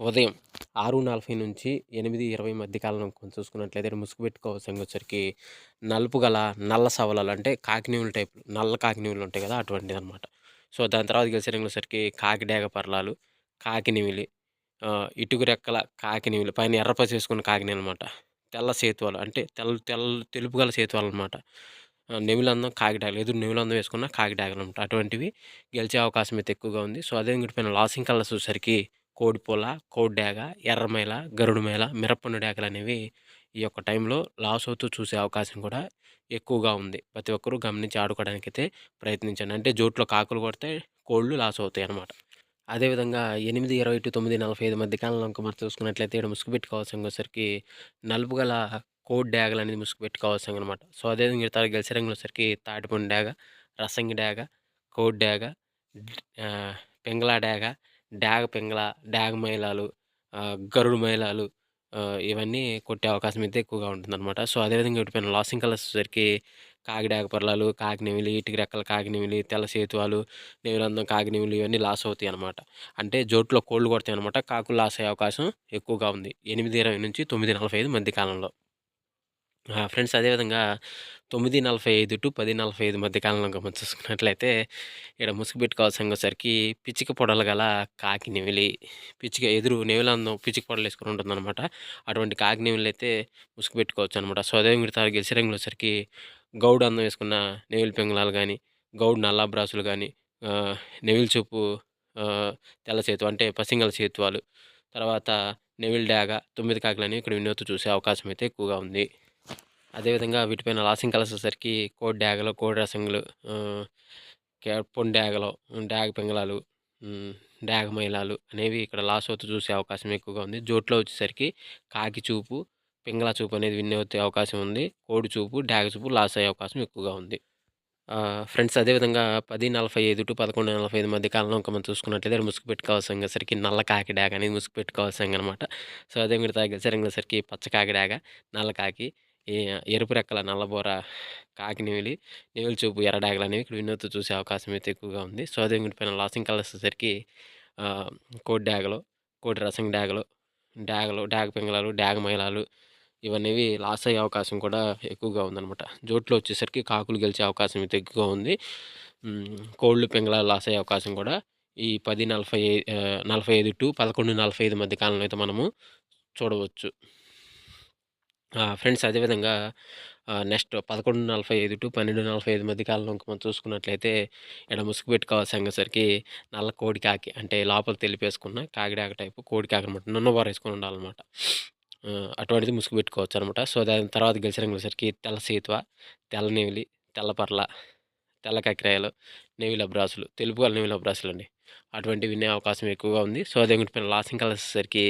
ఉదయం 6:40 నుంచి 8:20 మధ్య కాలంలో చూసుకున్నట్లయితే ముసుగు పెట్టుకోవాల్సొచ్చేసరికి నలుపు గల నల్ల సవలాలు అంటే కాకినీవులు టైప్ నల్ల కాకినీవులు ఉంటాయి కదా! అటువంటిదనమాట. సో, దాని తర్వాత వచ్చేసరికి కాకిడేగ పర్లాలు, కాకినెమిలి, ఇటుక రెక్కల కాకినెమిలి పైన ఎర్ర పసేసుకున్న కాకినెమలనమాట. తెల్ల సేతువాలు అంటే తెలుపు గల సేతువాలనమాట. నెమిలందం కాకిడాగలు ఎదురు నెమిలందం వేసుకున్న కాకిడాగలనమాట. అటువంటివి గెలిచే అవకాశం అయితే ఎక్కువగా ఉంది. సో, అదే పైన లాసింగ్ కలర్స్ వచ్చేసరికి కోడిపుల్ల, కోడిడాగ, ఎర్రమైల, గరుడుమైల, మిరపపండు డేగలనేవి ఈ యొక్క టైంలో లాస్ అవుతూ చూసే అవకాశం కూడా ఎక్కువగా ఉంది. ప్రతి ఒక్కరూ గమనించి ఆడుకోవడానికైతే ప్రయత్నించండి. అంటే జోట్లో కాకులు కొడితే కోళ్ళు లాస్ అవుతాయన్నమాట. అదేవిధంగా 8:20-9:45 మధ్య కాలంలో ఇంక మనం చూసుకున్నట్లయితే ఈడ ముసుగు పెట్టుకోవాల్సొచ్చేసరికి నలుపు గల కోడి డేగలనేది ముసుగు పెట్టుకోవాల్సిందనమాట. సో, అదేవిధంగా ఈడ గెలిచే రంగులొచ్చేసరికి తాటిపండు డేగ, రసంగి డేగ, కోడి డేగ, పింగళ డేగ, డాగ పింగళ, డాగ మైలాలు, గరుడు మైలాలు ఇవన్నీ కొట్టే అవకాశం అయితే ఎక్కువగా ఉంటుందన్నమాట. సో, అదేవిధంగా వీటిపైన లాసింగ్ కలర్స్ వచ్చేసరికి కాకిడాగ పర్లాలు, కాకినెమిలి, ఇటుక రెక్కల కాకినెమిలి, తెల్ల సేతువాలు, నెమిలందం కాకినెమిలి ఇవన్నీ లాస్ అవుతాయన్నమాట. అంటే జోట్లో కోళ్ళు కొడతాయన్నమాట. కాకులు లాస్ అయ్యే అవకాశం ఎక్కువగా ఉంది. 8:20 నుంచి 9:45 మధ్య కాలంలో. ఫ్రెండ్స్ అదేవిధంగా 9:45-10:45 మధ్య కాలంలో మనం చూసుకున్నట్లయితే ఈడ ముసుగు పెట్టుకోవాల్సొచ్చేసరికి పిచ్చిక పొడలు గల కాకి నెమిలి, పిచ్చిక ఎదురు నెమిలందం పిచ్చిక పొడలు వేసుకొని ఉంటుందన్నమాట. అటువంటి కాకి నెమిలైతే ముసుగు పెట్టుకోవచ్చనమాట. సో, అదేవిధంగా గెలిచే రంగులొచ్చేసరికి గౌడు అందం వేసుకున్న నెమిలి పింగళాలు గానీ, గౌడు నల్ల బ్రాసులు గానీ, నెమిలి చూపు తెల్ల సేతు అంటే పసింగల సేతువాలు, తర్వాత నెమిలి డాగ, 9 కాకులనేవి ఇక్కడ వినూత్తి చూసే అవకాశం అయితే ఎక్కువగా ఉంది. అదేవిధంగా వీటిపైన లాసింగ్ కలర్స్ వచ్చేసరికి కోడి డాగలు, కోడి రసంగులు, పొన్ డాగలు, డాగ పింగళాలు, డాగ మైలాలు అనేవి ఇక్కడ లాస్ అవుతూ చూసే అవకాశం ఎక్కువగా ఉంది. జోట్లో వచ్చేసరికి కాకి చూపు, పింగళ చూపు అనేది విన్ అవుతే అవకాశం ఉంది. కోడి చూపు, డాగ చూపు లాస్ అయ్యే అవకాశం ఎక్కువగా ఉంది. ఫ్రెండ్స్ అదేవిధంగా 10:45-11:45 మధ్య కాలంలో ఇంకా మనం చూసుకున్నట్లయితే ముసుగు పెట్టుకోవాల్సొచ్చేసరికి నల్ల కాకి డాగ అనేది ముసుగు పెట్టుకోవాల్సిందనమాట. సో, అదే మిగతా గెలిచేసరికి పచ్చ కాకి డాగ, నల్ల కాకి, ఈ ఎరుపు రెక్కల నల్లబోర కాకినెమిలి, నెమిలి చూపు ఎర్ర డాగలనేవి ఇక్కడ వినూత్తి చూసే అవకాశం అయితే ఎక్కువగా ఉంది. సో, అదే పైన లాసింగ్ కలర్స్ వచ్చేసరికి కోడి డాగలు, కోడి రసంగి డాగలు, డాగ పింగళాలు, డాగ మైలాలు ఇవనేవి లాస్ అయ్యే అవకాశం కూడా ఎక్కువగా ఉందనమాట. జోట్లో వచ్చేసరికి కాకులు గెలిచే అవకాశం అయితే ఎక్కువగా ఉంది. కోళ్ళు, పింగళాలు లాస్ అయ్యే అవకాశం కూడా ఈ 45-11:45 మధ్య కాలంలో అయితే మనము చూడవచ్చు. ఫ్రెండ్స్ అదేవిధంగా నెక్స్ట్ 11:45-12:45 మధ్య కాలంలో మనం చూసుకున్నట్లయితే ఈడ ముసుగు పెట్టుకోవాల్సొచ్చేసరికి నల్ల కోడి కాకి అంటే లోపల తెలిపేసుకున్న కాకిడాక టైపు కోడి కాకి అనమాట. నున్నబోర వేసుకొని ఉండాలన్నమాట. అటువంటిది ముసుగు పెట్టుకోవచ్చనమాట. సో, దాని తర్వాత గెలిచే రంగులొచ్చేసరికి తెల్ల సేతువ, తెల్ల నెమిలి, తెల్ల పర్ల, తెల్ల కక్కిరాయలు, నెమిలి అబ్రాసులు, తెలుపు గల నెమిలి అబ్రాసులండి. అటువంటివి వినే అవకాశం ఎక్కువగా ఉంది. సో, అదే పైన లాసింగ్ కలర్స్ వచ్చేసరికి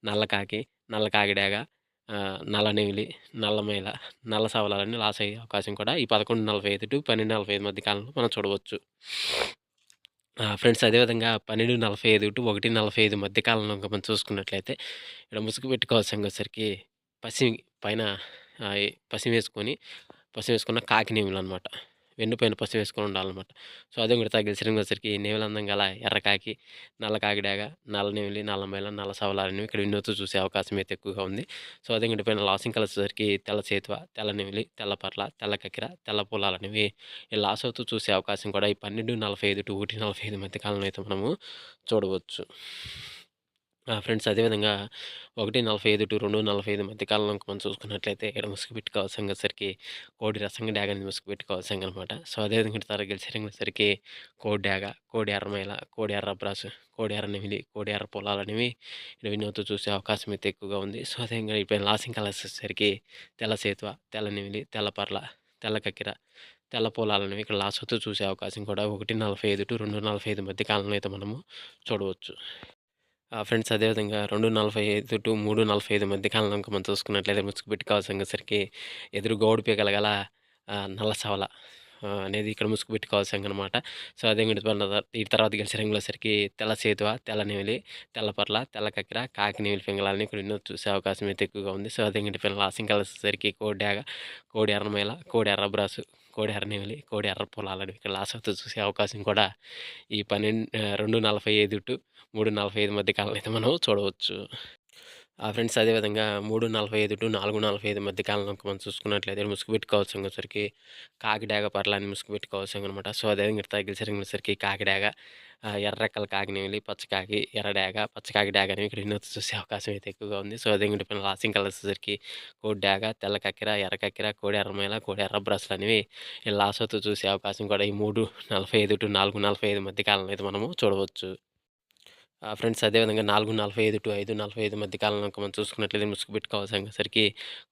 నల్ల కాకి, నల్ల కాకిడాగ, నల్ల నెమిలి, నల్ల మైల, నల్ల సవలాలన్నీ లాస్ అయ్యే అవకాశం కూడా ఈ 11:45-12:45 మధ్య కాలంలో మనం చూడవచ్చు. ఫ్రెండ్స్ అదేవిధంగా 12:45-1:45 మధ్య కాలంలో ఇంకా మనం చూసుకున్నట్లయితే ఇక్కడ ముసుగు పెట్టుకోవాల్సొచ్చేసరికి పసి పైన పసి వేసుకున్న కాకి నెమిలనమాట. వెన్నుపైన పసి వేసుకొని ఉండాలనమాట. సో, అదే మిగతా గెలిచే రంగులొచ్చేసరికి నెమిలందం గల ఎర్రకాకి, నల్ల కాకిడాగ, నల్ల నెమిలి, నల్ల మైల, నల్ల సవలాలనేవి ఇక్కడ వినూత్తి చూసే అవకాశం అయితే ఎక్కువగా ఉంది. సో, అదే పైన లాసింగ్ కలర్స్ వచ్చేసరికి తెల్ల సేతువ, తెల్ల నెమిలి, తెల్ల పర్ల, తెల్ల కక్కిర, తెల్ల పొలాలనేవి లాస్ అవుతూ చూసే అవకాశం కూడా ఈ 12:45-1:45 మధ్య కాలంలో అయితే మనము చూడవచ్చు. ఫ్రెండ్స్ అదేవిధంగా 1:45-2:45 మధ్య కాలంలో మనం చూసుకున్నట్లయితే ఇక్కడ ముసుగు పెట్టుకోవాల్సొచ్చేసరికి కోడి రసంగి డాగ అనేది ముసుగు పెట్టుకోవాల్సిందనమాట. సో, అదేవిధంగా తర్వాత గెలిచే రంగులొచ్చేసరికి కోడి డాగ, కోడి ఎర్రమైల, కోడి ఎర్ర అబ్రాసు, కోడి ఎర్ర నెమిలి, కోడి ఎర్ర పొలాలనేవి ఇక్కడ వినూత్తి చూసే అవకాశం అయితే ఎక్కువగా ఉంది. సో, అదేవిధంగా ఇప్పుడు లాసింగ్ కలర్స్ వచ్చేసరికి తెల్ల సేతువ, తెల్ల నెమిలి, తెల్ల పర్ల, తెల్ల కక్కిర, తెల్ల పొలాలనేవి ఇక్కడ లాస్ అవుతూ చూసే అవకాశం కూడా 1:45-2:45 మధ్య కాలంలో అయితే మనము చూడవచ్చు. ఫ్రెండ్స్ అదేవిధంగా 2:45-3:45 మధ్య కాలంలో మనం చూసుకున్నట్లయితే ముసుగు పెట్టుకోవాల్సొచ్చేసరికి ఎదురు గౌడు పీకల గల నల్ల సవల అనేది ఇక్కడ ముసుగు పెట్టుకోవాల్సిందనమాట. సో, అదే ఈ తర్వాత గెలిచే రంగులొచ్చేసరికి తెల్ల సేతువ, తెల్ల నెమిలి, తెల్ల పర్ల, తెల్ల కక్కిర, కాకి నెమిలి పింగళాలని ఇక్కడ ఎన్నో చూసే అవకాశం అయితే ఎక్కువగా ఉంది. సో, అదే లాసింగ్ కలర్స్ వచ్చేసరికి కోడి డాగ, కోడి ఎర్రమైల, కోడి ఎర్ర బ్రాసు, కోడి ఎర్రనెమిలి, కోడి ఎర్ర పొలాలని ఇక్కడ లాసవుతూ చూసే అవకాశం కూడా ఈ 2:45 టు 3:45 మధ్య కాలంలో అయితే మనం చూడవచ్చు. ఫ్రెండ్స్ అదేవిధంగా 3:45-4:45 మధ్య కాలంలో మనం చూసుకున్నట్లయితే ముసుగుబెట్టి కౌసంగొచ్చేసరికి కాకిడాగ, పర్లాని ముసుగుబెట్టి కౌసంగనమాట. సో, అదేవిధంగా తగిలిసరికి కాకిడాగ, ఎర్రెక్కల కాకినెమిలి, పచ్చకాకి, ఎర్రడాగ, పచ్చకాకి డాగ అనేవి ఇక్కడ వినోద్ చూసే అవకాశం అయితే ఎక్కువగా ఉంది. సో, అదేవిధంగా డిఫరెంట్ లాసింగ్ కలర్స్ వచ్చేసరికి కోడి డాగ, తెల్ల కక్కెర, ఎర్ర కక్కెర, కోడి ఎర్రమైల, కోడి ఎర్ర బ్రస్లనేవి ఈ లాసోతో చూసే అవకాశం కూడా ఈ 3:45-4:45 మధ్య కాలంలో అయితే మనము చూడవచ్చు. ఫ్రెండ్స్ అదేవిధంగా 4:45-5:45 మధ్య కాలంలో మనం చూసుకున్నట్లయితే ముసుగుబెట్టి కౌసంగసరికి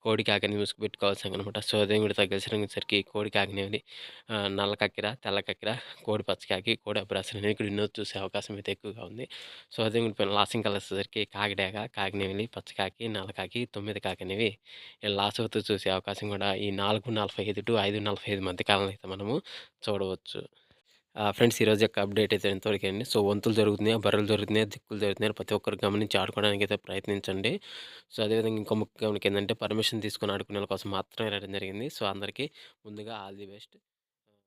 కోడి కాకని ముసుగుబెట్టి కౌసంగనమాట. సో, అదే కూడా తగ్గసరికి కోడి కాకినేమిలి, నల్ల కక్కెర, తెల్ల కక్కెర, కోడి పచ్చకాకి, కోడి అబ్రాసలు అనేవి ఇక్కడ వినోద్ చూసే అవకాశం అయితే ఎక్కువగా ఉంది. సో, అదే కూడా లాసింగ్ కలర్స్ వచ్చేసరికి కాకిడాక, కాకినేమిలి, పచ్చకాకి, నల్లకాకి, 9 కాకి అనేవి లాస్ అవుతూ చూసే అవకాశం కూడా ఈ 4:45-5:45 మధ్య కాలంలో అయితే మనము చూడవచ్చు. ఫ్రెండ్స్ ఈరోజు యొక్క అప్డేట్ అయితే ఇంతవరకే అండి. సో, వంతులు జరుగుతున్నాయా, బర్రెలు జరుగుతున్నాయా, దిక్కులు జరుగుతున్నాయా ప్రతి ఒక్కరు గమనించి ఆడుకోవడానికైతే ప్రయత్నించండి. సో, అదేవిధంగా ఇంకో ముఖ్య గమనిక ఏందంటే పర్మిషన్ తీసుకొని ఆడుకునే కోసం మాత్రమే రావడం జరిగింది. సో, అందరికీ ముందుగా ఆల్ ది బెస్ట్.